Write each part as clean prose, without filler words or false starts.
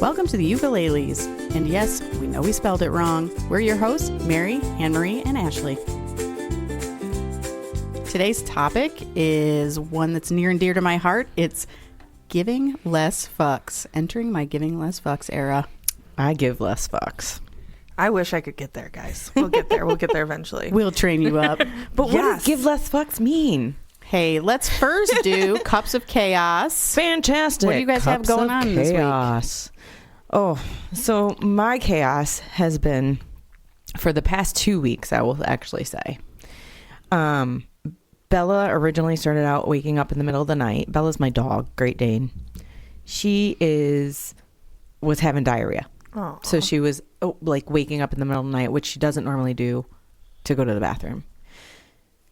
Welcome to the Ukuleles. And yes, we know we spelled it wrong. We're your hosts, Mary, Annmarie, and Ashley. Today's topic is one that's near and dear to my heart. It's giving less fucks. Entering my giving less fucks era. I give less fucks. I wish I could get there, guys. We'll get there. We'll get there eventually. We'll train you up. But what does give less fucks mean? Hey, let's first do Cups of Chaos. Fantastic. What do you guys have going on this week? Oh, so my chaos has been, for the past 2 weeks, I will actually say. Bella originally started out waking up in the middle of the night. Bella's my dog, Great Dane. She was having diarrhea. Aww. So she was like waking up in the middle of the night, which she doesn't normally do, to go to the bathroom.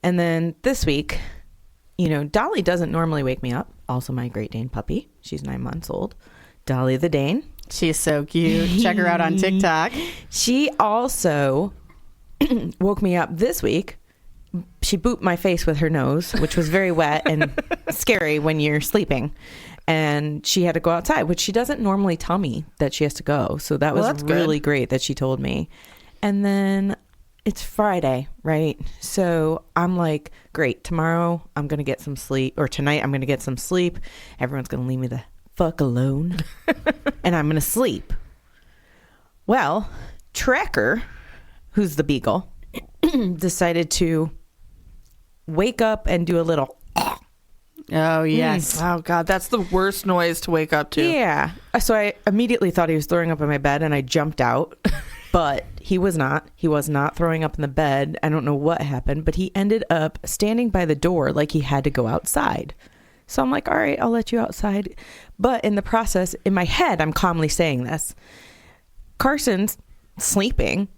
And then this week, Dolly doesn't normally wake me up. Also my Great Dane puppy. She's 9 months old. Dolly the Dane. She is so cute. Check her out on TikTok. She also woke me up this week. She booped my face with her nose, which was very wet and scary when you're sleeping. And she had to go outside, which she doesn't normally tell me that she has to go. So that was really great that she told me. And then it's Friday, right? So I'm like, great, tomorrow I'm going to get some sleep, or tonight I'm going to get some sleep. Everyone's going to leave me the fuck alone and I'm going to sleep. Well, Tracker, who's the beagle, decided to wake up and do a little oh yes. Oh God, that's the worst noise to wake up to. Yeah. So I immediately thought he was throwing up in my bed and I jumped out, but he was not. He was not throwing up in the bed. I don't know what happened, but he ended up standing by the door like he had to go outside. So I'm like, all right, I'll let you outside. But in the process, in my head, I'm calmly saying this. Carson's sleeping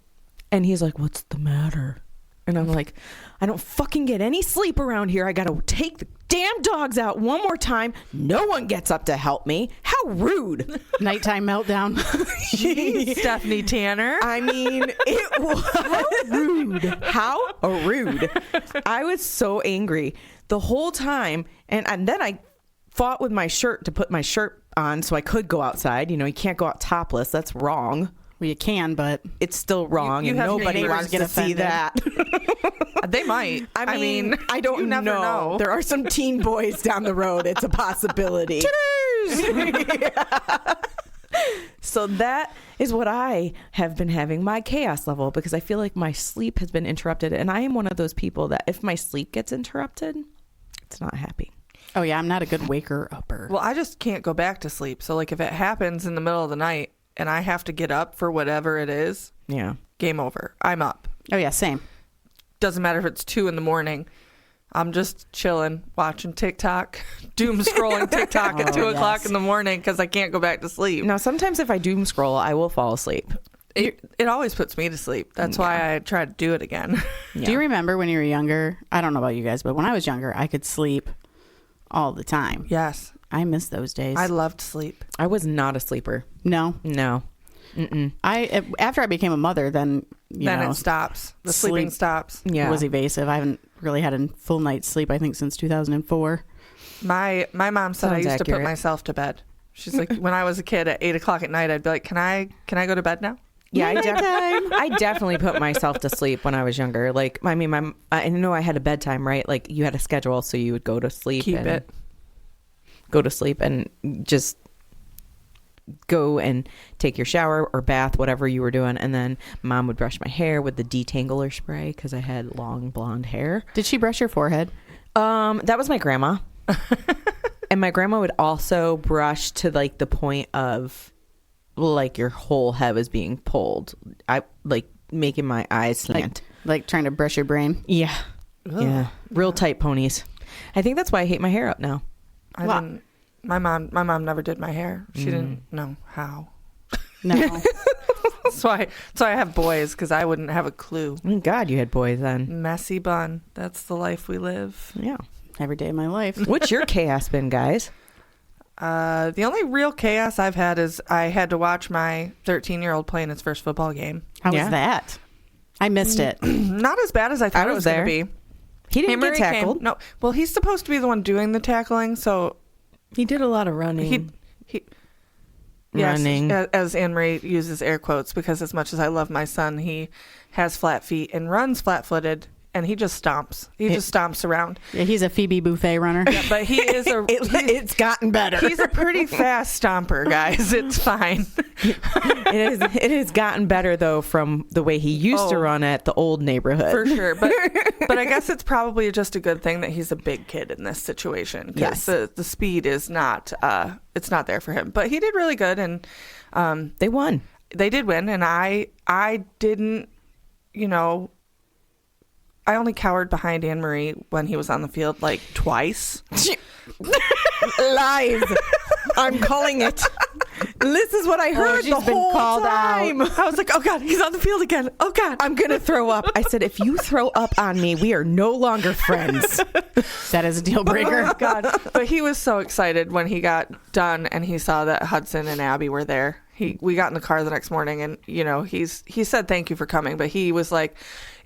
and he's like, what's the matter? And I'm like, I don't fucking get any sleep around here. I got to take the damn dogs out one more time. No one gets up to help me. How rude. Nighttime meltdown. Jeez, Stephanie Tanner. I mean, it was rude. How rude. I was so angry the whole time. And then I fought with my shirt to put my shirt on so I could go outside. You can't go out topless. That's wrong. Well, you can, but it's still wrong, you and nobody wants to see that. They might. I mean, I don't you never know. There are some teen boys down the road. It's a possibility. Yeah. So that is what I have been having my chaos level, because I feel like my sleep has been interrupted, and I am one of those people that if my sleep gets interrupted, it's not happy. Oh yeah, I'm not a good waker-upper. Well, I just can't go back to sleep. So like if it happens in the middle of the night and I have to get up for whatever it is, yeah, game over. I'm up. Oh yeah, same. Doesn't matter if it's 2 a.m. I'm just chilling, watching TikTok, doom scrolling TikTok at 2 o'clock in the morning because I can't go back to sleep. Now, sometimes if I doom scroll, I will fall asleep. It always puts me to sleep. That's why I try to do it again. Yeah. Do you remember when you were younger? I don't know about you guys, but when I was younger, I could sleep all the time. Yes. I miss those days. I loved sleep. I was not a sleeper. No. Mm-mm. After I became a mother, then it stops. The sleeping stops. Yeah. Was evasive. I haven't really had a full night's sleep, I think, since 2004. My mom said I used to put myself to bed. She's like, when I was a kid at 8 o'clock at night, I'd be like, can I go to bed now? Yeah, I definitely put myself to sleep when I was younger. Like, I mean, I know I had a bedtime, right? Like, you had a schedule, so you would go to sleep. Go to sleep and just go and take your shower or bath, whatever you were doing. And then Mom would brush my hair with the detangler spray because I had long blonde hair. Did she brush your forehead? That was my grandma. And my grandma would also brush to like the point of like your whole head was being pulled. I like making my eyes slant. Like trying to brush your brain? Yeah. Ugh. Yeah. Real tight ponies. I think that's why I hate my hair up now. I didn't. My mom never did my hair. She didn't know how. No. So I have boys because I wouldn't have a clue. Thank God you had boys then. Messy bun. That's the life we live. Yeah. Every day of my life. What's your chaos been, guys? The only real chaos I've had is I had to watch my 13-year-old playing his first football game. How was that? I missed it. Not as bad as I thought it was going to be. He didn't get tackled. No. Well, he's supposed to be the one doing the tackling, so he did a lot of running. running. As Annmarie uses air quotes, because as much as I love my son, he has flat feet and runs flat-footed, and he just stomps. He just stomps around. Yeah, he's a Phoebe Buffet runner. Yeah, but he is It's gotten better. He's a pretty fast stomper, guys. It's fine. It has gotten better though from the way he used to run at the old neighborhood. For sure. But I guess it's probably just a good thing that he's a big kid in this situation, because the speed is not it's not there for him. But he did really good, and they won. They did win, and I didn't, I only cowered behind Annmarie when he was on the field like twice. Lies. I'm calling it. This is what I heard the whole time. I was like, oh God, he's on the field again. Oh God. I'm going to throw up. I said, if you throw up on me, we are no longer friends. That is a deal breaker. Oh God. But he was so excited when he got done and he saw that Hudson and Abby were there. We got in the car the next morning, and he said thank you for coming, but he was like,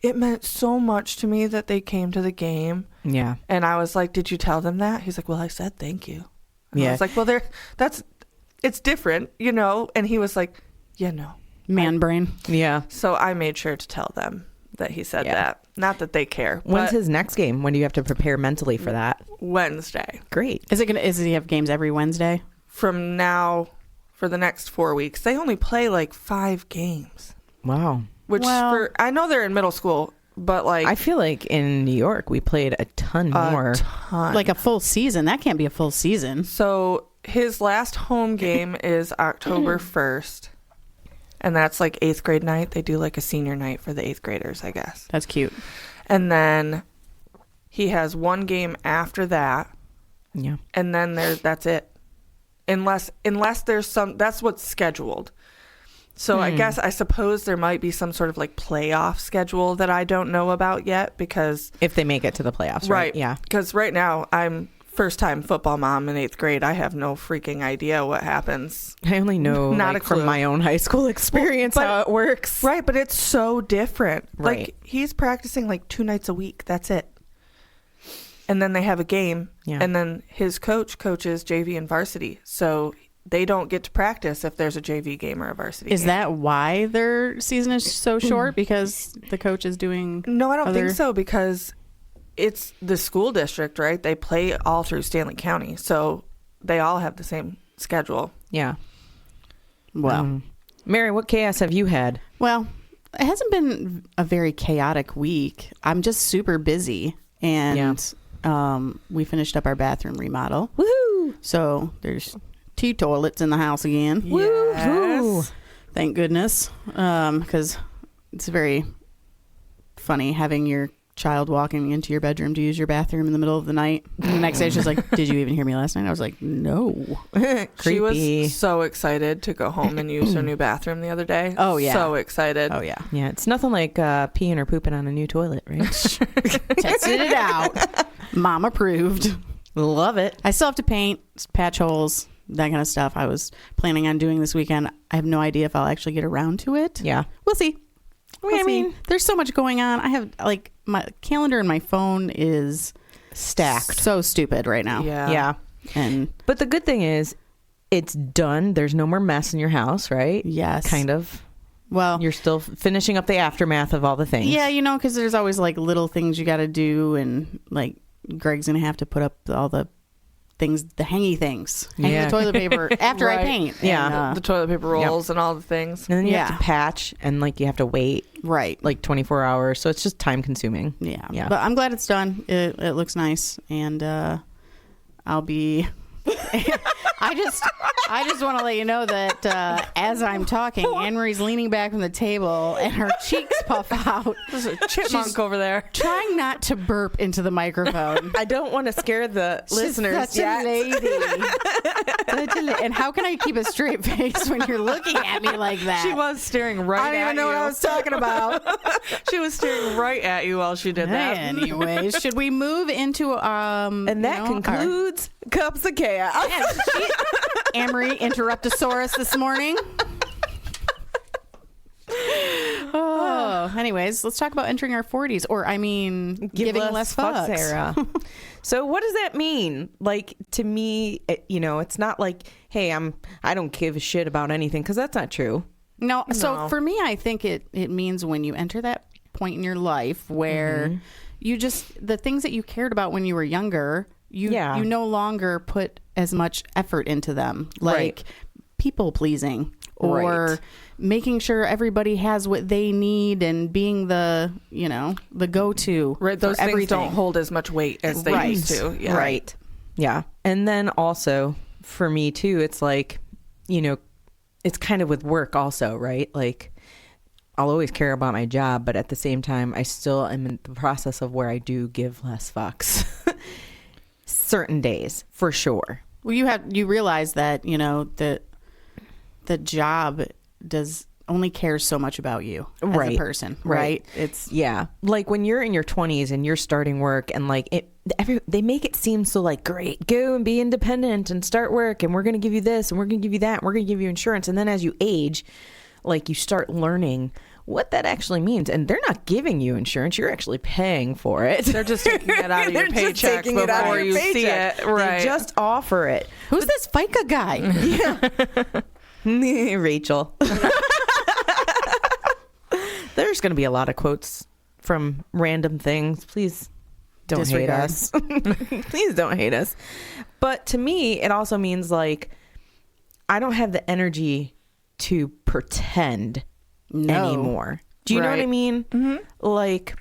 it meant so much to me that they came to the game. Yeah. And I was like, did you tell them that? He's like, well, I said thank you. And I was like, well, it's different, and he was like, yeah, no. Man brain. Yeah. So I made sure to tell them that he said that. Not that they care. When's his next game? When do you have to prepare mentally for that? Wednesday. Great. Does he have games every Wednesday? From now for the next 4 weeks. They only play like 5 games. Wow. Which I know they're in middle school, but like I feel like in New York we played a ton more. Like a full season. That can't be a full season. So his last home game is October 1st. And that's like 8th grade night. They do like a senior night for the 8th graders, I guess. That's cute. And then he has 1 game after that. Yeah. And then that's it. Unless there's that's what's scheduled. So I suppose there might be some sort of like playoff schedule that I don't know about yet, because if they make it to the playoffs, right? Yeah. Because right now I'm first-time football mom in 8th grade. I have no freaking idea what happens. I only know from my own high school experience how it works. Right, but it's so different. Right. Like he's practicing like 2 nights a week. That's it. And then they have a game. Yeah. And then his coach coaches JV and varsity. So they don't get to practice if there's a JV game or a varsity Is game. that why their season is so short? Because the coach is doing No, I don't think so, because it's the school district, right? They play all through Stanley County. So they all have the same schedule. Yeah. Well, Mary, what chaos have you had? Well, it hasn't been a very chaotic week. I'm just super busy. And we finished up our bathroom remodel. Woohoo! So there's 2 toilets in the house again. Yes. Thank goodness. Because it's very funny having your child walking into your bedroom to use your bathroom in the middle of the night. And the next day she's like, did you even hear me last night? I was like, no. She was so excited to go home and use her new bathroom the other day. Oh, yeah. So excited. Oh, yeah. Yeah, it's nothing like peeing or pooping on a new toilet, right? Tested it out. Mom approved. Love it. I still have to paint, patch holes, that kind of stuff. I was planning on doing this weekend. I have no idea if I'll actually get around to it. Yeah. We'll see. I mean, there's so much going on. I have like my calendar and my phone is Stacked. so stupid right now. Yeah. And But the good thing is it's done. There's no more mess in your house, right? yes. Kind of. Well, You're still finishing up the aftermath of all the things. yeah, because there's always like little things you got to do, and like Greg's gonna have to put up all the things, the hangy things, hang Yeah. the toilet paper after I Right. paint. Yeah. And, The toilet paper rolls and all the things. And then you have Yeah. to patch, and like you have to wait right. like 24 hours. So it's just time consuming. Yeah. Yeah. But I'm glad it's done. It looks nice, and I'll be. I just want to let you know that as I'm talking, Annmarie's leaning back from the table and her cheeks puff out. There's a chipmunk She's over there. trying not to burp into the microphone. I don't want to scare the listeners She's such a lady. And how can I keep a straight face when you're looking at me like that? She was staring right I don't at even know you. what I was talking about. She was staring right at you while she did that. Anyways, should we move into And that concludes Cups of Chaos. Annmarie Interruptosaurus this morning? Oh, So, anyways, let's talk about entering our 40s, or giving less fucks. Sarah. So, what does that mean? Like, to me, it's not like, hey, I don't give a shit about anything, because that's not true. No. So for me, I think it means when you enter that point in your life where you the things that you cared about when you were younger, you no longer put as much effort into them, like people pleasing or making sure everybody has what they need and being the go-to. Right. Those for things everything. don't hold as much weight as they used to. Yeah. Right. Yeah. And then also for me too, it's like, it's kind of with work also, right? Like, I'll always care about my job, but at the same time, I still am in the process of where I do give less fucks. Certain days, for sure. Well, you realize that, the job only cares so much about you as a person, right? It's like when you're in your 20s and you're starting work and like they make it seem so like, great, go and be independent and start work, and we're going to give you this and we're going to give you that and we're going to give you insurance. And then as you age, like, you start learning what that actually means, and they're not giving you insurance, you're actually paying for it. They're just taking it out of your paycheck before you see it. Right. They just offer it. Who's this FICA guy? Rachel. There's going to be a lot of quotes from random things. Please don't hate us. Please don't hate us. But to me, it also means like, I don't have the energy to pretend anymore. Do you know what I mean? Mm-hmm. Like,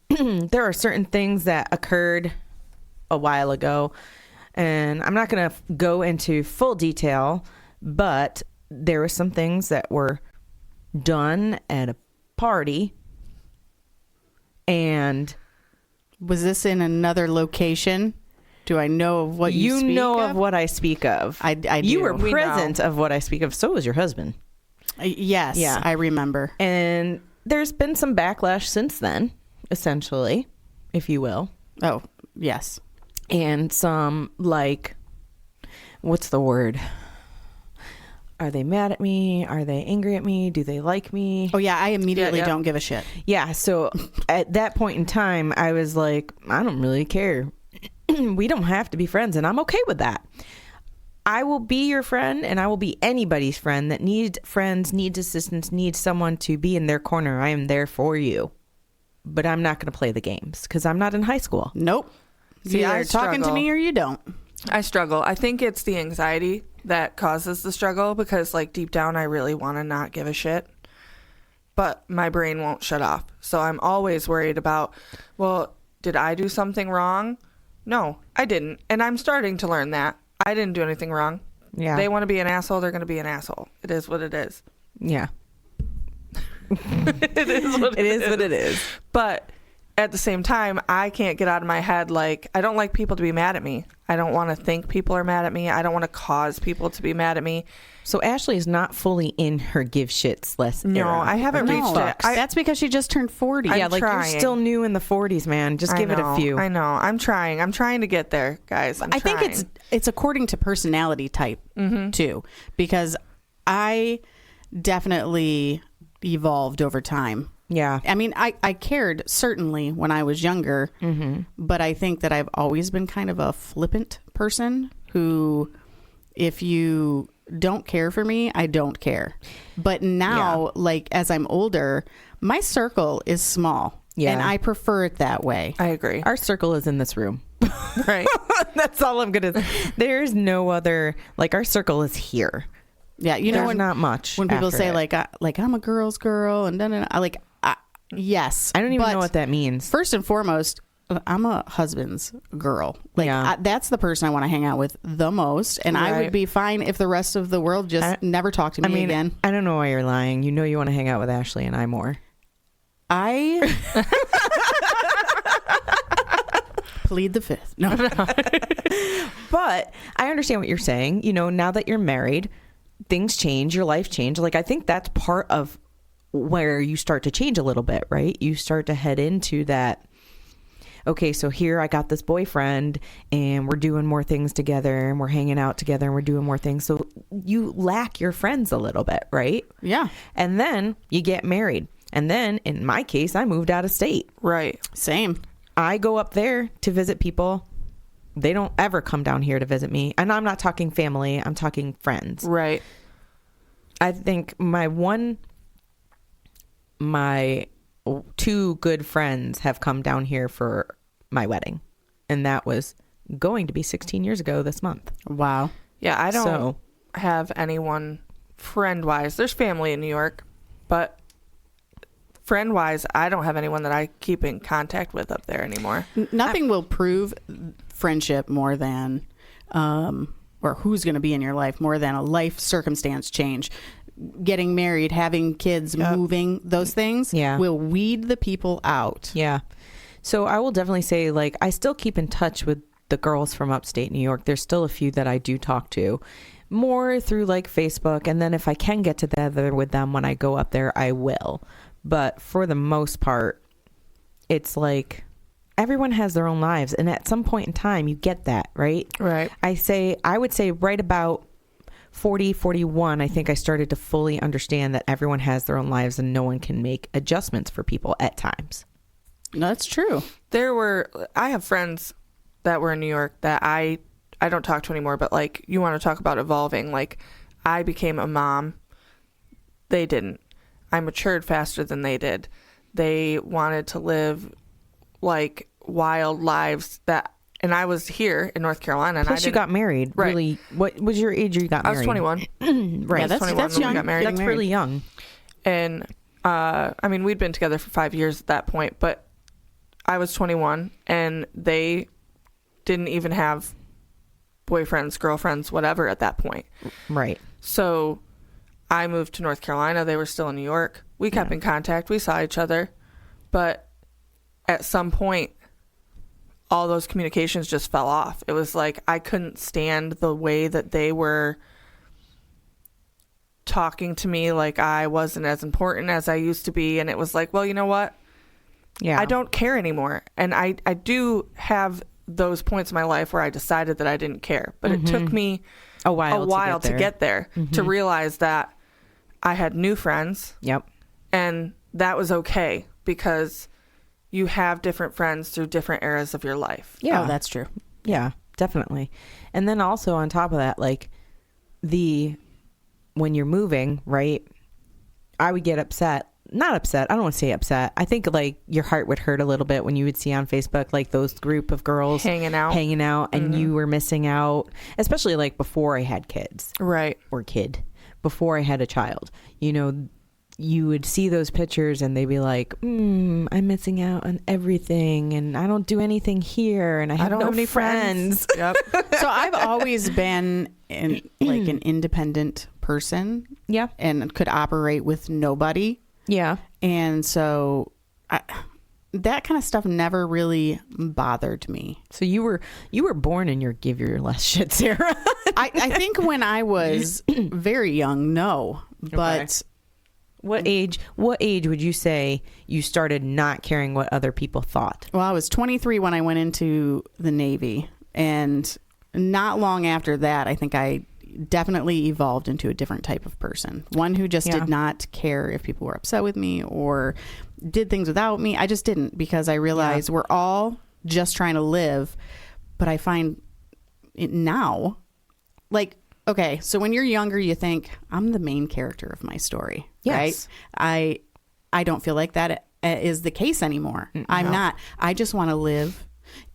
there are certain things that occurred a while ago, and I'm not going to go into full detail, but there were some things that were done at a party. And was this in another location? Do I know of what you speak of what I speak of? I do. You were present of what I speak of. So was your husband. Yes, yeah. I remember. And there's been some backlash since then, essentially, if you will. Oh, yes. And some, like, what's the word? Are they mad at me? Are they angry at me? Do they like me? Oh, yeah. I immediately don't give a shit. Yeah. So at that point in time, I was like, I don't really care. We don't have to be friends, and I'm okay with that. I will be your friend, and I will be anybody's friend that needs friends, needs assistance, needs someone to be in their corner. I am there for you. But I'm not going to play the games because I'm not in high school. Nope. See, you're talking to me or you don't. I struggle. I think it's the anxiety that causes the struggle because, like, deep down, I really want to not give a shit. But my brain won't shut off. So I'm always worried about, well, did I do something wrong? No, I didn't. And I'm starting to learn that. I didn't do anything wrong. Yeah. They want to be an asshole, they're going to be an asshole. It is what it is. Yeah. It is what it is. But at the same time, I can't get out of my head, like, I don't like people to be mad at me. I don't want to think people are mad at me. I don't want to cause people to be mad at me. So Ashley is not fully in her give shits less era. No, I haven't reached it. That's because she just turned 40. Yeah, like, you're still new in the 40s, man. Just give it a few. I know. I'm trying to get there, guys. I think it's according to personality type, too, because I definitely evolved over time. Yeah. I mean, I cared certainly when I was younger, but I think that I've always been kind of a flippant person who, if you don't care for me, I don't care. But now, like, as I'm older, my circle is small. Yeah. And I prefer it that way. I agree. Our circle is in this room. Right. That's all I'm going to say. There's no other, like, our circle is here. Yeah. You know, not much. When people say, like, I'm a girl's girl and then yes. I don't even know what that means. First and foremost, I'm a husband's girl. Like, that's the person I want to hang out with the most. And I would be fine if the rest of the world just never talked to me again. I don't know why you're lying. You know you want to hang out with Ashley and I more. I plead the fifth. No. But I understand what you're saying. You know, now that you're married, things change, your life change. Like, I think that's part of where you start to change a little bit, right? You start to head into that, okay, so here I got this boyfriend and we're doing more things together and we're hanging out together and we're doing more things. So you lack your friends a little bit, right? Yeah. And then you get married. And then in my case, I moved out of state. Right. Same. I go up there to visit people. They don't ever come down here to visit me. And I'm not talking family. I'm talking friends. Right. I think my two good friends have come down here for my wedding. And that was going to be 16 years ago this month. Wow. Yeah, I don't have anyone friend-wise. There's family in New York, but friend-wise, I don't have anyone that I keep in contact with up there anymore. Nothing will prove friendship more than, or who's going to be in your life more than a life circumstance change. Getting married, having kids, moving, those things will weed the people out. Yeah. So I will definitely say, like, I still keep in touch with the girls from upstate New York. There's still a few that I do talk to more through like Facebook. And then if I can get together with them when I go up there, I will. But for the most part, it's like everyone has their own lives. And at some point in time, you get that, right? Right. I would say right about 40, 41, I think I started to fully understand that everyone has their own lives and no one can make adjustments for people at times. That's true. I have friends that were in New York that I don't talk to anymore, but like, you want to talk about evolving. Like, I became a mom. They didn't. I matured faster than they did. They wanted to live like wild lives and I was here in North Carolina. And Plus, you got married. Right. Really, what was your age you got married? I was 21. Right. Yeah, that's 21 when young. we got married. That's really young. And, I mean, we'd been together for 5 years at that point, but I was 21 and they didn't even have boyfriends, girlfriends, whatever at that point. Right. So I moved to North Carolina. They were still in New York. We kept in contact. We saw each other. But at some point, all those communications just fell off. It was like I couldn't stand the way that they were talking to me like I wasn't as important as I used to be. And it was like, well, you know what? Yeah. I don't care anymore. And I do have those points in my life where I decided that I didn't care. But it took me a while to get there to realize that I had new friends. Yep. And that was okay because you have different friends through different eras of your life. Yeah. Oh, that's true. Yeah, definitely. And then also on top of that, like when you're moving, right, I would get upset. Not upset. I don't want to say upset. I think like your heart would hurt a little bit when you would see on Facebook like those group of girls hanging out and you were missing out, especially like before I had kids. Right. Or before I had a child. You know, you would see those pictures and they'd be like, I'm missing out on everything and I don't do anything here and I don't have any friends. Yep. So I've always been an independent person. Yeah. And could operate with nobody. Yeah. And so that kind of stuff never really bothered me. So you were born in your give your less shit era. I think when I was very young, no. But What age would you say you started not caring what other people thought? well, I was 23 when I went into the Navy, and not long after that, I think I definitely evolved into a different type of person. One who just did not care if people were upset with me or did things without me. I just didn't, because I realized we're all just trying to live. But I find it now, like, okay, so when you're younger, you think I'm the main character of my story, Yes. right? I don't feel like that is the case anymore. I'm not. I just want to live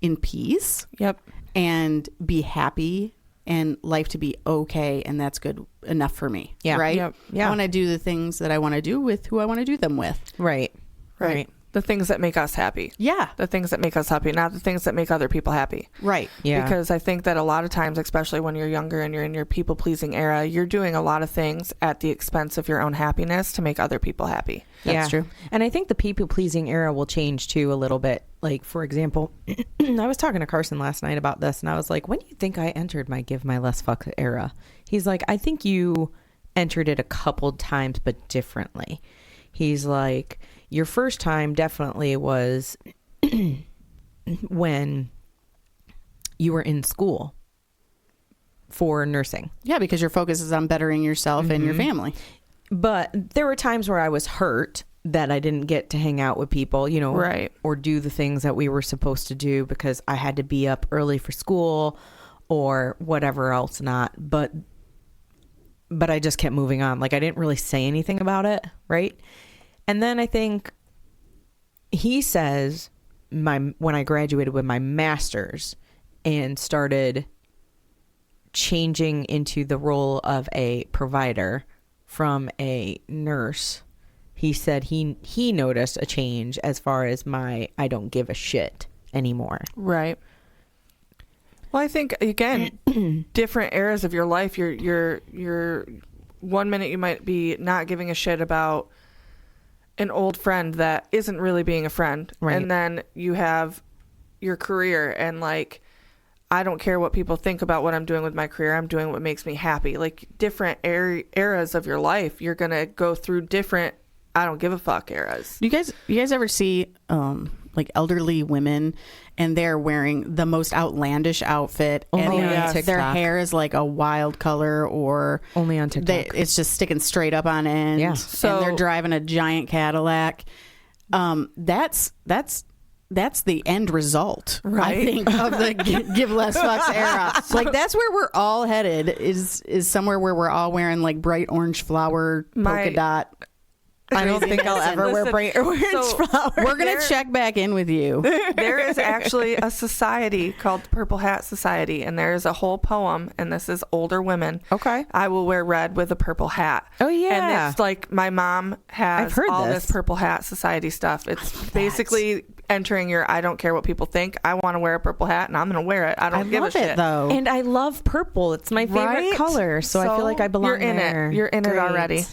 in peace. Yep. And be happy and life to be okay, and that's good enough for me. Yeah. Right? Yep. Yeah. I want to do the things that I want to do with who I want to do them with. Right. Right. The things that make us happy. Yeah. The things that make us happy, not the things that make other people happy. Right. Yeah. Because I think that a lot of times, especially when you're younger and you're in your people pleasing era, you're doing a lot of things at the expense of your own happiness to make other people happy. That's true. And I think the people pleasing era will change too a little bit. Like, for example, I was talking to Carson last night about this, and I was like, when do you think I entered my give my less fuck era? He's like, I think you entered it a couple times, but differently. He's like, your first time definitely was when you were in school for nursing. Yeah, because your focus is on bettering yourself and your family. But there were times where I was hurt that I didn't get to hang out with people, you know, right, or do the things that we were supposed to do because I had to be up early for school or whatever else not. But I just kept moving on. Like I didn't really say anything about it, right? And then I think he says when I graduated with my master's and started changing into the role of a provider from a nurse, he said he noticed a change as far as my I don't give a shit anymore. Right. Well, I think again, different eras of your life. You're 1 minute you might be not giving a shit about an old friend that isn't really being a friend, right. And then you have your career and like, I don't care what people think about what I'm doing with my career. I'm doing what makes me happy. Like different eras of your life, you're gonna go through different I don't give a fuck eras. You guys ever see like elderly women and they're wearing the most outlandish outfit and their hair is like a wild color or only on TikTok. It's just sticking straight up on end. Yeah. So, and they're driving a giant Cadillac. That's the end result, right? I think, of the Give Less Fucks era. Like that's where we're all headed is somewhere where we're all wearing like bright orange flower polka dot. I don't think I'll ever wear bright orange flowers. We're going to check back in with you. There is actually a society called the Purple Hat Society, and there is a whole poem, and this is older women. Okay. I will wear red with a purple hat. Oh, yeah. And it's like my mom has I've heard all this Purple Hat Society stuff. It's basically entering your I don't care what people think. I want to wear a purple hat, and I'm going to wear it. I don't give a shit. I love it, though. And I love purple. It's my favorite color, so I feel like I belong You're in there. it. You're in it already.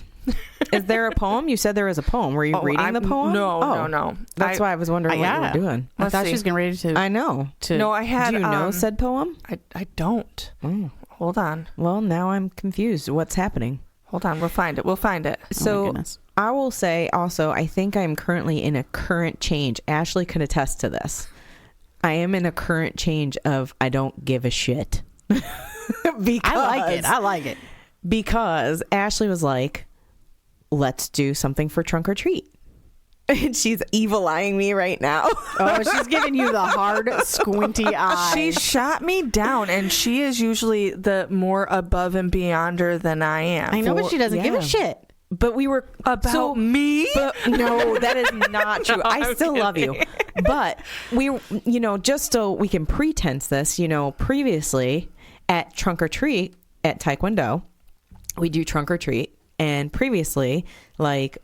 Is there a poem? You said there was a poem. Were you reading the poem? No. That's why I was wondering what you were doing. I thought she was getting ready to. I know. No, I had. Do you know said poem? I don't. Oh. Hold on. Well, now I'm confused. What's happening? Hold on. We'll find it. So I will say also, I think I'm currently in a current change. Ashley can attest to this. I am in a current change of I don't give a shit. I like it. Because Ashley was like, let's do something for trunk or treat. And she's evil-eyeing me right now. Oh, she's giving you the hard, squinty eye. She shot me down, and she is usually the more above and beyonder than I am. I know, but she doesn't give a shit. But we were about me. But no, that is not true. I still love you. But we, just so we can pretense this, previously at trunk or treat at Taekwondo, we do trunk or treat. And previously, like,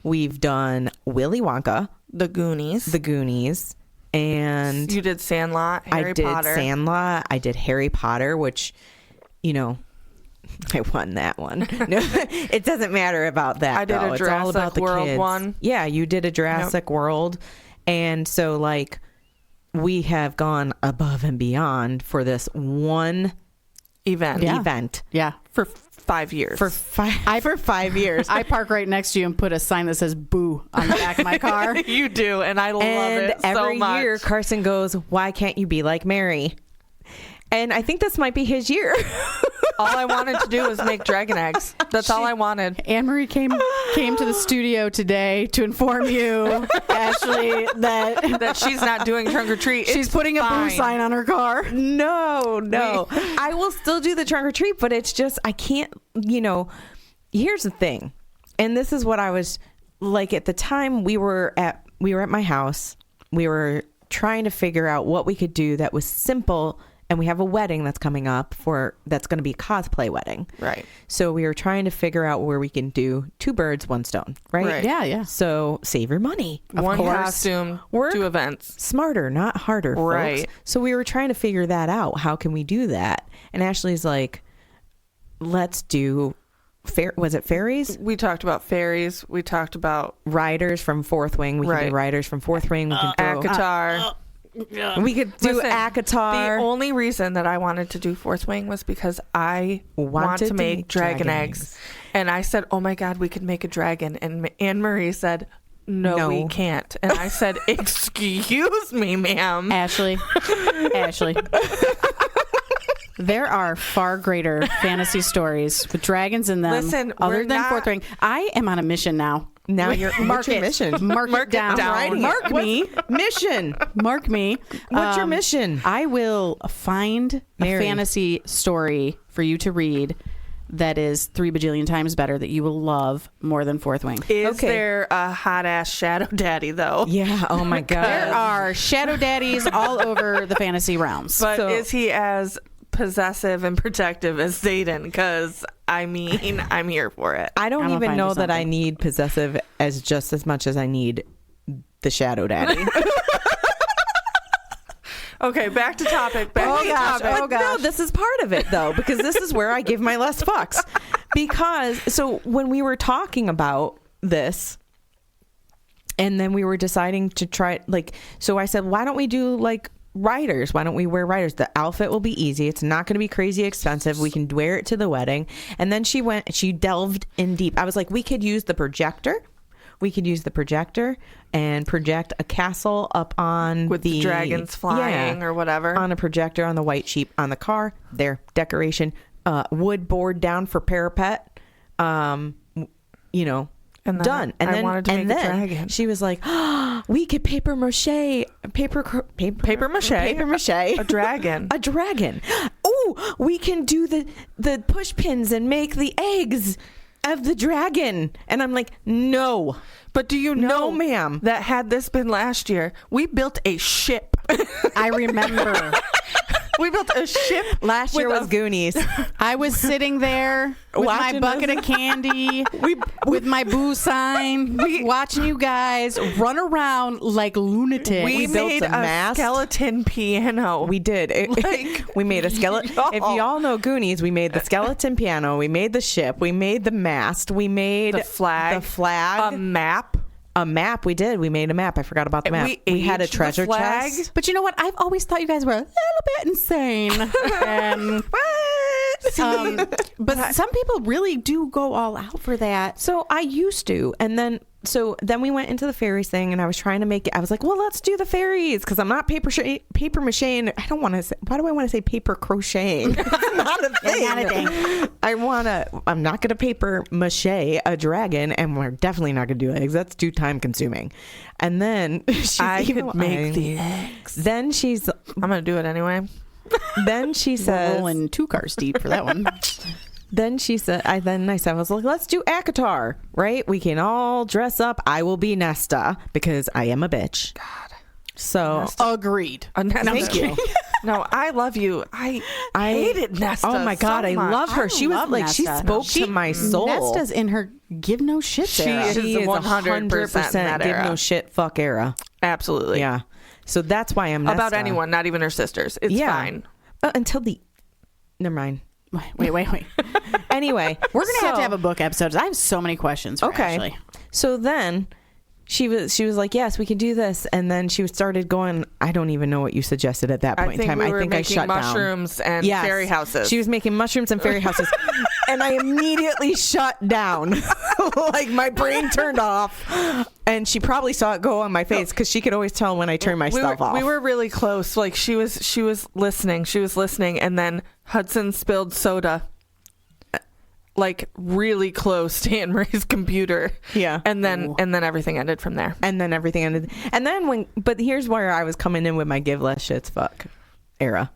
we've done Willy Wonka, The Goonies, and you did Sandlot, Harry Potter. I did Sandlot. I did Harry Potter, which, I won that one. No, it doesn't matter about that. I did a Jurassic World one. Yeah, you did a Jurassic World, and so like we have gone above and beyond for this one event. Yeah, for 5 years. For 5 years. I park right next to you and put a sign that says "Boo" on the back of my car. You do, and I love it so much. Every year, Carson goes, "Why can't you be like Mary?" And I think this might be his year. All I wanted to do was make dragon eggs. That's all I wanted. Annmarie came to the studio today to inform you, Ashley, that she's not doing trunk or treat. She's putting a boo sign on her car. No. I will still do the trunk or treat, but it's just I can't. Here's the thing, and this is what I was like at the time. We were at my house. We were trying to figure out what we could do that was simple. And we have a wedding that's coming up that's going to be a cosplay wedding. Right. So we were trying to figure out where we can do 2 birds, 1 stone. Right? Yeah. So save your money. One costume, 2 events. Smarter, not harder, right. folks. So we were trying to figure that out. How can we do that? And Ashley's like, let's do was it fairies? We talked about fairies. We talked about riders from Fourth Wing. We can do riders from Fourth Wing. We can throw ACOTAR. We could do ACOTAR. The only reason that I wanted to do Fourth Wing was because I want to make dragon eggs. And I said, oh my God, we could make a dragon. And Annmarie said, no, we can't. And I said, excuse me, ma'am. Ashley. There are far greater fantasy stories with dragons in them. Listen, other than Fourth Wing. I am on a mission now. Now you're Mark your it. mission. Mark it down. down. Mark me. Mission. Mark me. What's your mission? I will find Mary. a fantasy story for you to read that is 3 bajillion times better that you will love more than Fourth Wing. Is Okay. there a hot ass shadow daddy though? Yeah. Oh my God. There are shadow daddies all over the fantasy realms. But So- is he as possessive and protective as Zayden? Because I mean, I'm here for it. I don't I'm gonna even find know you that I something. need possessive as just as much as I need the shadow daddy. Okay, back to topic. Back Oh to gosh, topic. oh But no, gosh. this is part of it though, because this is where I give my less fucks. Because so when we were talking about this, and then we were deciding to try, like, so I said, why don't we do like riders? Why don't we wear riders? The outfit will be easy. It's not going to be crazy expensive. We can wear it to the wedding. And then she delved in deep. I was like, we could use the projector. We could use the projector and project a castle up on With the dragons flying or whatever. on a projector on the white sheep on the car. There, decoration, wood board down for parapet. You know, And then done. And I then wanted to make a dragon. she was like, oh, "We could paper mache, paper mache, a dragon. a dragon. Oh, we can do the push pins and make the eggs of the dragon." And I'm like, "No." But do you know, No, ma'am. that had this been last year, we built a ship. I remember. We built a ship. Last year with was a- Goonies. I was sitting there with my Watching bucket of candy, with my boo sign, watching you guys run around like lunatics. We built made a a mast. skeleton piano. We did. We made a skeleton. If you all know Goonies, we made the skeleton piano. We made the ship. We made the mast. We made the flag. The flag. A map. A map. We did. We made a map. I forgot about the map. We had a aged the treasure flag. chest. But you know what? I've always thought you guys were a little bit insane. But some people really do go all out for that. So I used to, and then we went into the fairies thing, and I was trying to make it. I was like, well, let's do the fairies because I'm not paper macheing. I don't want to say. Why do I want to say paper crocheting? It's not a thing. Not a thing. I'm not going to paper mache a dragon, and we're definitely not going to do eggs. That's too time consuming. And then I could make the eggs. Then she's. I'm gonna do it anyway. Then she We're says. rolling 2 cars deep for that one. Then she said, I was like, let's do Akatar, right? We can all dress up. I will be Nesta because I am a bitch. God. So Agreed. Thank you. No, I love you. I hated Nesta. Oh my God, so I much. love her. She was love like, she Nesta. spoke to my soul. Nesta's in her give no shit She era. is. She is 100% in that give era. no shit fuck era. Absolutely. Yeah. So that's why I'm Nesta. About anyone, not even her sisters. It's fine. Until never mind. Wait. Anyway, We're gonna have to have a book episode. I have so many questions for Ashley. So then she was like, yes, we can do this. And then she started going, I don't even know what you suggested at that point I think in time. we I were think I making shut down. mushrooms and Yes. fairy houses. She was making mushrooms and fairy houses. And I immediately shut down. Like my brain turned off. And she probably saw it go on my face because she could always tell when I turned myself off. We were really close. Like she was listening. She was listening, and then Hudson spilled soda. Like really close to Anne-Marie's computer. Yeah. And then everything ended from there. And then everything ended. And then but here's where I was coming in with my give less shits fuck era.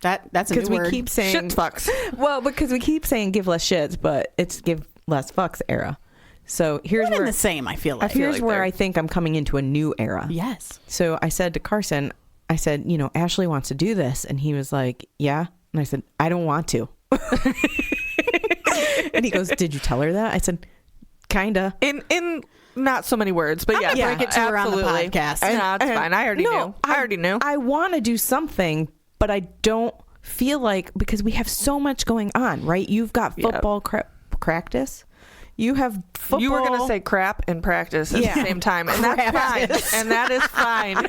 That's a Because new we word. keep saying Shit fucks. Well, because we keep saying give less shits, but it's give less fucks era. So here's One and where the same. I feel like. here's like where they're- I think I'm coming into a new era. Yes. So I said to Carson, I said, Ashley wants to do this, and he was like, yeah. And I said, I don't want to. And he goes, did you tell her that? I said, kinda. In not so many words, but yeah, break it to her on the absolutely. podcast. No, it's fine. I already knew. I already knew. I want to do something, but I don't feel like, because we have so much going on, right? You've got football practice. You have football. You were going to say crap and practice at the same time, and that's fine. And that is fine.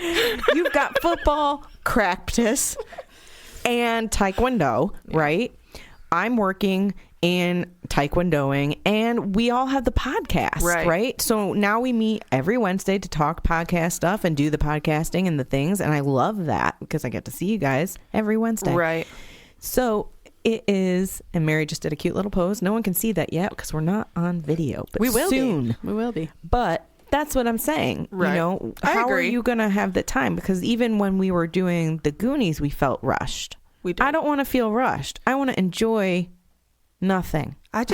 You've got football practice and taekwondo, right? I'm working in taekwondoing, and we all have the podcast, right? So now we meet every Wednesday to talk podcast stuff and do the podcasting and the things, and I love that because I get to see you guys every Wednesday. Right. So it is, and Mary just did a cute little pose. No one can see that yet because we're not on video, but We will soon. be. We will be. But that's what I'm saying. Right. You know, I how are agree. you going to have the time? Because even when we were doing the Goonies, we felt rushed. We did. I don't want to feel rushed. I want to enjoy nothing. I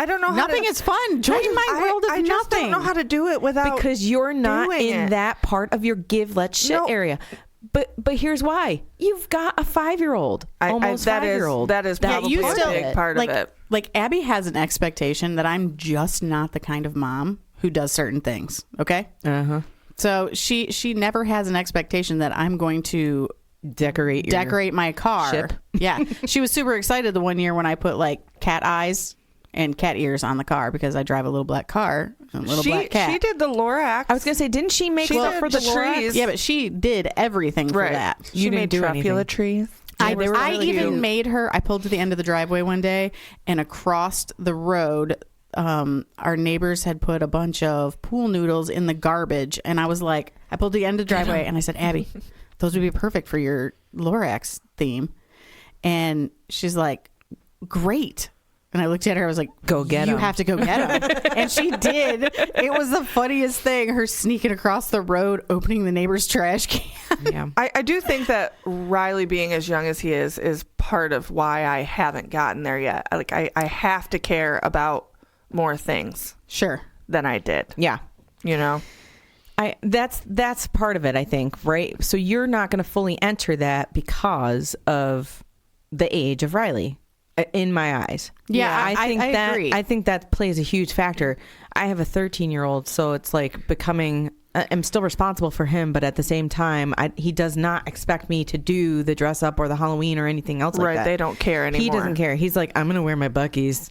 don't know. Nothing is fun. Join my world of I just nothing. don't know how to do it without Because you're not doing in it. that part of your give, let, shit No. area. But here's why. You've got a 5-year-old, almost that is 5-year-old. that is probably you a still- big part like, of it. Like Abby has an expectation that I'm just not the kind of mom who does certain things. Okay. Uh-huh. So she never has an expectation that I'm going to decorate my car. ship. Yeah. She was super excited the one year when I put like cat eyes and cat ears on the car because I drive a little black car, a little black cat. She did the Lorax. I was going to say, didn't she make She stuff did for the the Lorax? trees. Yeah, but she did everything for Right. that. She made didn't do Truffula anything. trees. I they were really even cute. made her. I pulled to the end of the driveway one day, and across the road, our neighbors had put a bunch of pool noodles in the garbage, and I was like, I pulled to the end of the driveway, and I said, Abby, those would be perfect for your Lorax theme, and she's like, great. And I looked at her. I was like, Go get 'em. You have to go get them. And she did. It was the funniest thing. Her sneaking across the road, opening the neighbor's trash can. Yeah. I do think that Riley being as young as he is part of why I haven't gotten there yet. Like I have to care about more things Sure. than I did. Yeah. You know? That's part of it, I think, right? So you're not going to fully enter that because of the age of Riley, in my eyes. Yeah, I think I that agree. I think that plays a huge factor. I have a 13-year-old, so it's like becoming. I'm still responsible for him, but at the same time, he does not expect me to do the dress up or the Halloween or anything else like Right. that. They don't care anymore. He doesn't care. He's like, I'm going to wear my Buc-ee's.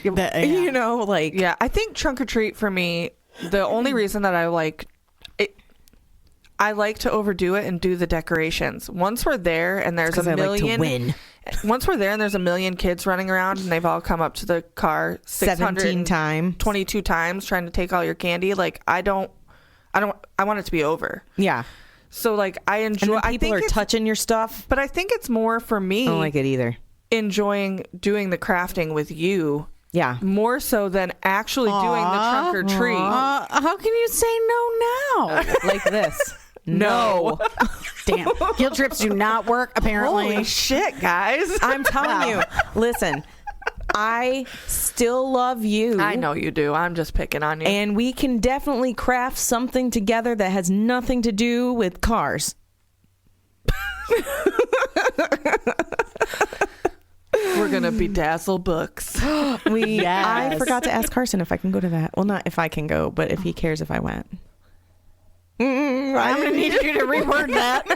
You know, like Yeah. I think trunk or treat for me, the only reason that I like it, I like to overdo it and do the decorations. Once we're there and there's a I like to million win. Once we're there and there's a million kids running around and they've all come up to the car 17 times. 22 times trying to take all your candy, like I want it to be over. Yeah. So like I And enjoy then people are touching your stuff. but I think it's more for me I don't like it either. enjoying doing the crafting with you Yeah. more so than actually doing the trunk or treat. How can you say no now? Like this. No. Damn. Guilt trips do not work, apparently. Holy shit, guys. I'm telling you. Listen, I still love you. I know you do. I'm just picking on you. And we can definitely craft something together that has nothing to do with cars. We're going to bedazzle books. I Yes. forgot to ask Carson if I can go to that. Well, not if I can go, but if he cares if I went. I'm going to need you to reword that.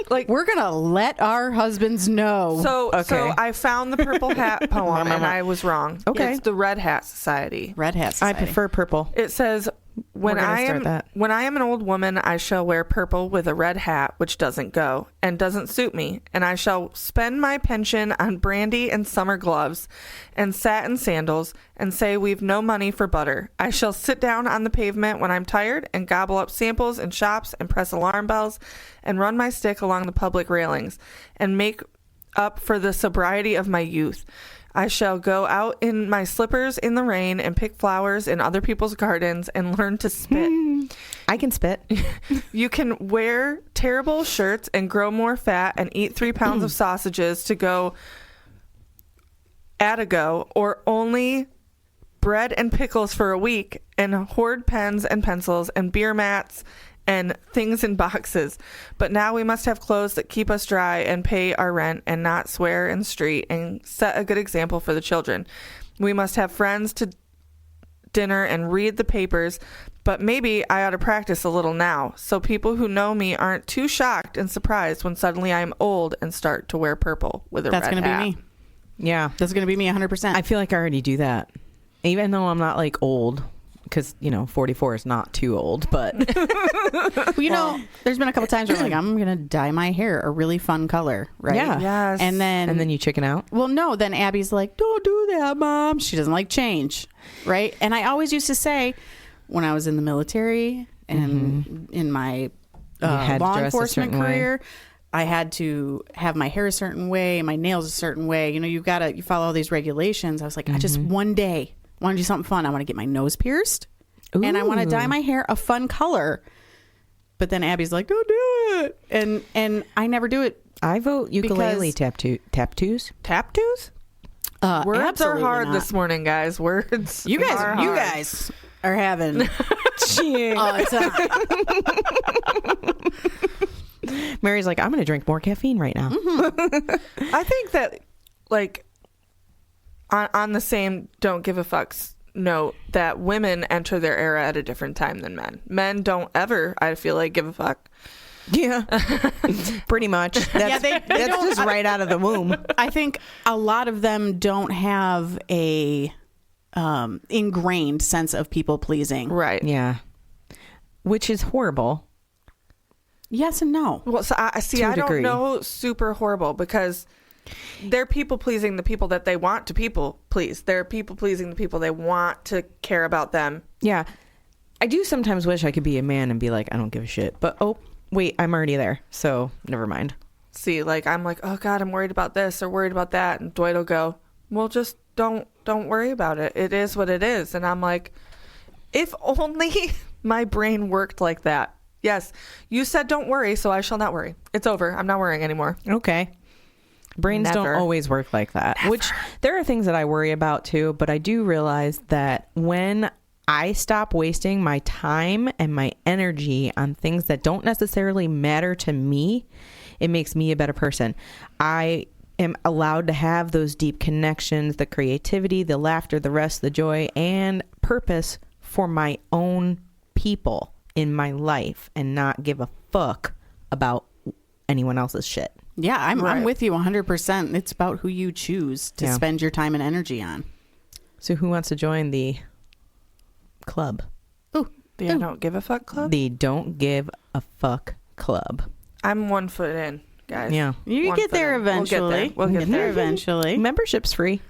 Like We're going to let our husbands know. So Okay. I found the purple hat poem and I was wrong. Okay. It's the Red Hat Society. Red Hat I Society. prefer purple. It says, when We're gonna I start am that. when I am an old woman, I shall wear purple with a red hat, which doesn't go and doesn't suit me, and I shall spend my pension on brandy and summer gloves and satin sandals and say we've no money for butter. I shall sit down on the pavement when I'm tired and gobble up samples in shops and press alarm bells and run my stick along the public railings and make up for the sobriety of my youth. I shall go out in my slippers in the rain and pick flowers in other people's gardens and learn to spit. I can spit. You can wear terrible shirts and grow more fat and eat 3 pounds of sausages to go at a go, or only bread and pickles for a week and hoard pens and pencils and beer mats and things in boxes. But now we must have clothes that keep us dry and pay our rent and not swear in the street and set a good example for the children. We must have friends to dinner and read the papers, but maybe I ought to practice a little now so people who know me aren't too shocked and surprised when suddenly I'm old and start to wear purple with a That's red going to hat. be me. Yeah. That's going to be me 100%. I feel like I already do that. Even though I'm not like old, because, 44 is not too old, but Well, you know, there's been a couple times where I'm like, I'm going to dye my hair a really fun color, right? Yeah. Yes. And then you chicken out. well, no, then Abby's like, don't do that, Mom. She doesn't like change, right? And I always used to say when I was in the military and in my had to law dress a enforcement certain way. career, I had to have my hair a certain way, my nails a certain way. You know, you follow all these regulations. I was like, I just one day want to do something fun. I want to get my nose pierced. Ooh. And I want to dye my hair a fun color. But then Abby's like, don't do it. And I never do it. I vote ukulele tattoos. Tattoos? Words are hard not. this morning, guys. Words. You guys are having. It's Mary's like, I'm going to drink more caffeine right now. Mm-hmm. I think that, like, on the same don't give a fucks note, that women enter their era at a different time than men. Men don't ever, I feel like, give a fuck. Yeah, pretty much. That's, they that's don't, just right out of the womb. I think a lot of them don't have a ingrained sense of people pleasing. Right. Yeah, which is horrible. Yes and no. Well, so I don't know super horrible, because they're people pleasing the people that they want to people please. They're people pleasing the people they want to care about them. Yeah, I do sometimes wish I could be a man and be like, I don't give a shit. But oh, wait, I'm already there, so never mind. See, like, I'm like, oh God, I'm worried about this or worried about that, and Dwight will go, well, just don't worry about it. It is what it is. And I'm like, if only my brain worked like that. Yes, you said don't worry, so I shall not worry. It's over. I'm not worrying anymore. Okay. Brains don't always work like that. Never. Which there are things that I worry about too, but I do realize that when I stop wasting my time and my energy on things that don't necessarily matter to me, it makes me a better person. I am allowed to have those deep connections, the creativity, the laughter, the rest, the joy, and purpose for my own people in my life, and not give a fuck about anyone else's shit. Yeah, I'm with you 100%. It's about who you choose to spend your time and energy on. So who wants to join the club? I don't give a fuck club? The don't give a fuck club. I'm 1 foot in, guys. Yeah. You get there eventually. We'll get there eventually. Membership's free.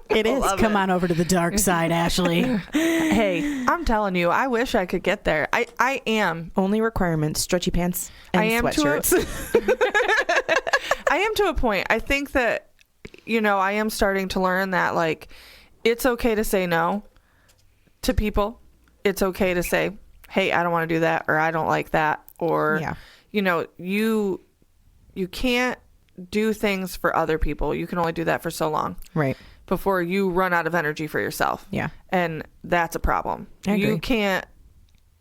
It is. Come on over to the dark side, Ashley. Hey, I'm telling you, I wish I could get there. I am. Only requirements, stretchy pants and sweatshirts. I am to a point. I think that, I am starting to learn that, like, it's okay to say no to people. It's okay to say, hey, I don't want to do that, or I don't like that, or, you can't do things for other people. You can only do that for so long. Right. Before you run out of energy for yourself. Yeah. And that's a problem. I agree.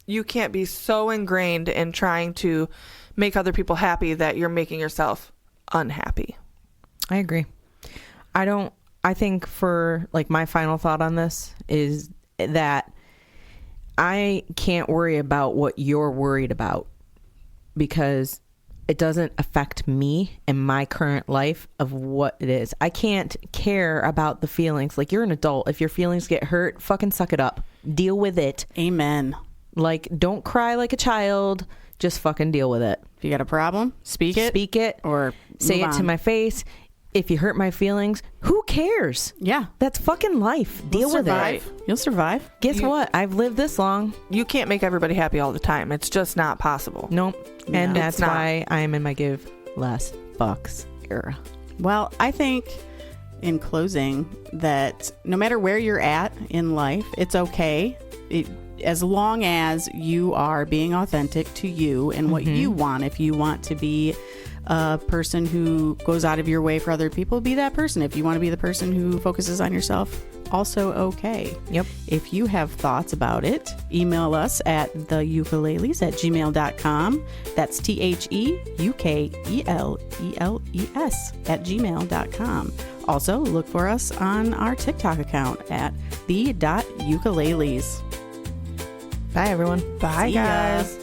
You can't be so ingrained in trying to make other people happy that you're making yourself unhappy. I agree. I think for, like, my final thought on this is that I can't worry about what you're worried about, because it doesn't affect me and my current life of what it is. I can't care about the feelings. Like, you're an adult. If your feelings get hurt, fucking suck it up. Deal with it. Amen. Like, don't cry like a child. Just fucking deal with it. If you got a problem, speak it. Or say it to my face. If you hurt my feelings, who cares? Yeah. That's fucking life. Deal with it. You'll survive. Guess what? I've lived this long. You can't make everybody happy all the time. It's just not possible. Nope. And that's why I'm in my Give Less Fucks era. Well, I think in closing that no matter where you're at in life, it's okay. As long as you are being authentic to you and what you want. If you want to be a person who goes out of your way for other people, be that person. If you want to be the person who focuses on yourself, also okay. Yep. If you have thoughts about it, email us at theukuleleles@gmail.com. That's THEUKELELES@gmail.com. Also, look for us on our TikTok account at the.ukuleles. Bye, everyone. Bye, See ya. guys.